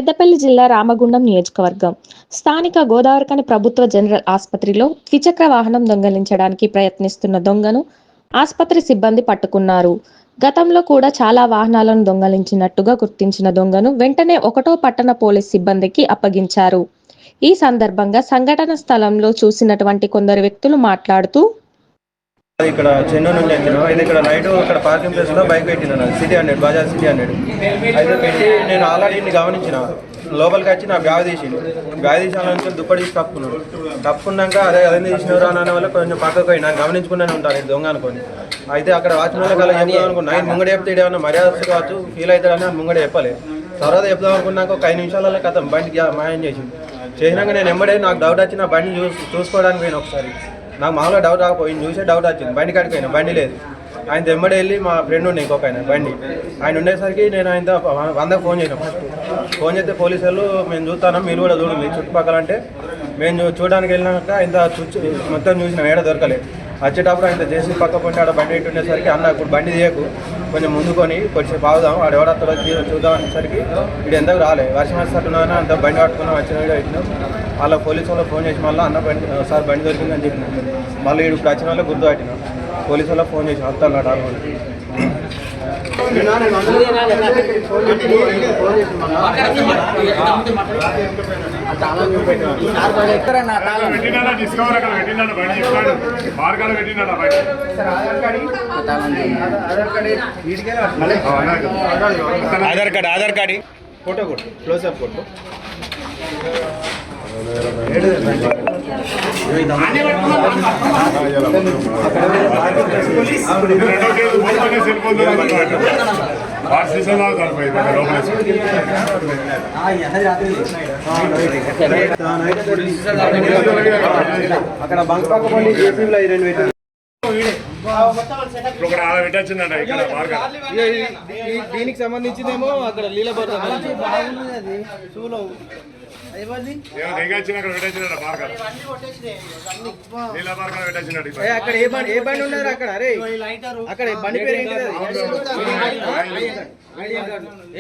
పెద్దపల్లి జిల్లా రామగుండం నియోజకవర్గం స్థానిక గోదావరిఖని ప్రభుత్వ జనరల్ ఆసుపత్రిలో ద్విచక్ర వాహనం దొంగిలించడానికి ప్రయత్నిస్తున్న దొంగను ఆసుపత్రి సిబ్బంది పట్టుకున్నారు. గతంలో కూడా చాలా వాహనాలను దొంగిలించినట్టుగా గుర్తించిన దొంగను వెంటనే 1వ పట్టణ పోలీస్ సిబ్బందికి అప్పగించారు. ఈ సందర్భంగా సంఘటన స్థలంలో చూసినటువంటి కొందరు వ్యక్తులు మాట్లాడుతూ, ఇక్కడ చెన్నూరు నుండి ఎక్కినా అయితే ఇక్కడ నైట్ ఇక్కడ పార్కింగ్ ప్లేస్లో బైక్ పెట్టినా సిటీ 100 బజాజ్ సిటీ 100 అయితే పెట్టి నేను ఆల్రెడీ గమనించిన లోపలికి వచ్చి నా బ్యాగ్ తీసిండు. బ్యాగ్ తీసి దుప్పటి తీసి కప్పుకున్నాక అదే తీసినవరా అన్న వల్ల కొంచెం పక్కకు పోయి నాకు గమనించుకునే ఉంటాను నేను దొంగ అనుకోని. అయితే అక్కడ వాచ్మెన్ కల్లా చెప్దాం అనుకున్నా. నేను ముంగడ చెప్తే ఏమన్నా మర్యాద కావచ్చు ఫీల్ అవుతాడని ముంగడ చెప్పలేదు. తర్వాత చెప్దాం అనుకున్నాక ఒక 5 నిమిషాలలో కథ బండికి మాయం చేసినాక నేను ఎంబడే నాకు డౌట్ వచ్చి నా బండి చూసుకోవడానికి పోయిన ఒకసారి. నాకు మామూలుగా డౌట్ రాకపోయింది, చూసే డౌట్ వచ్చింది. బండి కాడికి పోయినా, బండి లేదు. ఆయన ఎంబడి వెళ్ళి మా ఫ్రెండ్ ఉండే ఇంకొక బండి ఆయన ఉండేసరికి నేను ఆయన 100కు ఫోన్ చేసాను. ఫోన్ చేస్తే పోలీసు వాళ్ళు మేము చూస్తాను మీరు కూడా చూడండి చుట్టుపక్కల అంటే మేము చూడడానికి వెళ్ళినాక ఆయన మొత్తం చూసిన ఏడ దొరకలేదు. వచ్చేటప్పుడు ఆయన చేసి పక్క పొంటి ఆడ బండి పెట్టి ఉండేసరికి అన్న ఇప్పుడు బండి తీయకు కొంచెం ముందుకొని కొంచెం పావుదాం వాడు ఎవడత్తాడో చూద్దాం అనేసరికి వీడు ఎందుకు రాలేదు. వర్షం వస్తున్నా అంత బండి పట్టుకున్నాం వచ్చిన వీడియో పెట్టినాం. వాళ్ళ పోలీసు వాళ్ళకి ఫోన్ చేసి మళ్ళీ అన్న బండి సార్ బండి దొరికిందని చెప్పినాం. మళ్ళీ వీడు వచ్చిన వాళ్ళకి గుర్తు పట్టినాం. పోలీసు వాళ్ళకి ఫోన్ చేసి వస్తాను డాక్టర్ ఆధార్ కార్డు ఫోటో కొట్టు క్లోజ్అప్ కొట్టు. అక్కడ బంక్ పక్క పండి జేసీబీలో 2 పెట్టారు. దీనికి సంబంధించిందేమో అక్కడ లీలబార్ అక్కడ ఏ బండి ఉన్నారు అక్కడ అరే అక్కడ బండి పేరు ఏంటి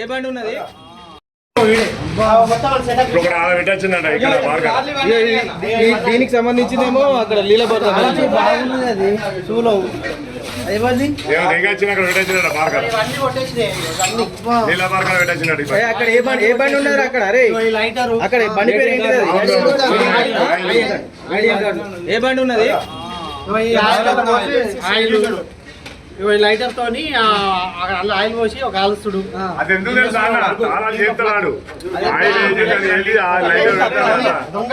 ఏ బండి ఉన్నది దీనికి సంబంధించిందేమో అక్కడ లీలబార్ అక్కడ ఏ బండి ఉన్నారు అక్కడ అరే అక్కడ బండి పేరు ఏంటి ఏ బండి ఉన్నది లైటర్ తోని ఆయిల్ పోసి ఒక ఆలుస్తుడు దొంగ